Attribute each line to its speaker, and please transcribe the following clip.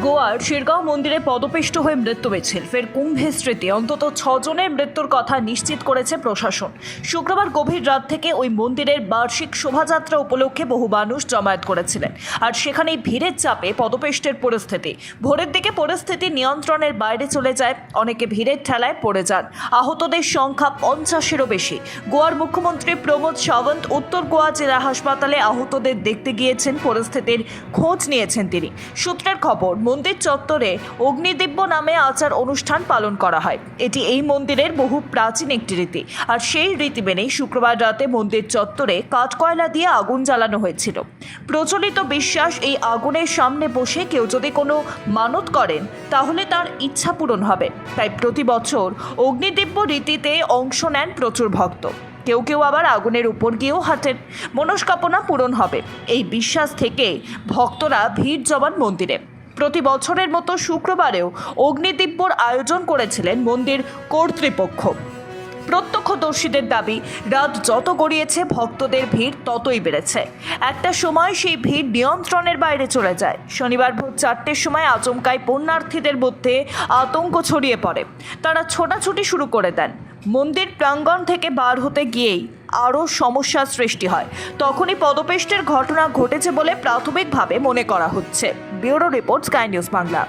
Speaker 1: গোয়ার শিরগাঁও মন্দিরে পদপিষ্ট হয়ে মৃত্যু মিছিল, ফের কুম্ভের স্মৃতি। অন্তত 6 জনের মৃত্যুর কথা নিশ্চিত করেছে প্রশাসন। শুক্রবার গভীর রাত থেকে ওই মন্দিরের বার্ষিক শোভাযাত্রা উপলক্ষে বহু মানুষ জমায়েত করেছিলেন, আর সেখানেই ভিড়ের চাপে পদপিষ্টের পরিস্থিতি। ভোরের দিকে পরিস্থিতি নিয়ন্ত্রণের বাইরে চলে যায়, অনেকে ভিড়ের ঠেলায় পড়ে যান। আহতদের সংখ্যা 50-এরও বেশি। গোয়ার মুখ্যমন্ত্রী প্রমোদ সাওয়ন্ত উত্তর গোয়া জেলা হাসপাতালে আহতদের দেখতে গিয়েছেন, পরিস্থিতির খোঁজ নিয়েছেন তিনি। সূত্রের খবর, মন্দির চত্বরে অগ্নিদিব্য নামে আচার অনুষ্ঠান পালন করা হয়। এটি এই মন্দিরের বহু প্রাচীন একটি রীতি, আর সেই রীতি মেনেই শুক্রবার রাতে মন্দির চত্বরে কাঠকয়লা দিয়ে আগুন জ্বালানো হয়েছিল। প্রচলিত বিশ্বাস, এই আগুনের সামনে বসে কেউ যদি কোনো মানত করেন তাহলে তার ইচ্ছা পূরণ হবে। তাই প্রতি বছর অগ্নিদিব্য রীতিতে অংশ নেন প্রচুর ভক্ত। কেউ কেউ আবার আগুনের উপর গিয়েও হাঁটেন, মনস্কামনা পূরণ হবে এই বিশ্বাস থেকে ভক্তরা ভিড় জমান মন্দিরে। প্রতি বছরের মতো শুক্রবারেও অগ্নিদিব্যর আয়োজন করেছিলেন মন্দির কর্তৃপক্ষ। প্রত্যক্ষদর্শীদের দাবি, রাত যত গড়িয়েছে ভক্তদের ভিড় ততই বেড়েছে। একটা সময় সেই ভিড় নিয়ন্ত্রণের বাইরে চলে যায়। শনিবার ভোর 4টের সময় আচমকাই পুণ্যার্থীদের মধ্যে আতঙ্ক ছড়িয়ে পড়ে। তারা ছোটাছুটি শুরু করে দেন। মন্দির প্রাঙ্গণ থেকে বার হতে গিয়েই আরও সমস্যার সৃষ্টি হয়। তখনই পদপিষ্টের ঘটনা ঘটেছে বলে প্রাথমিকভাবে মনে করা হচ্ছে। Bureau report, sky news Bangla.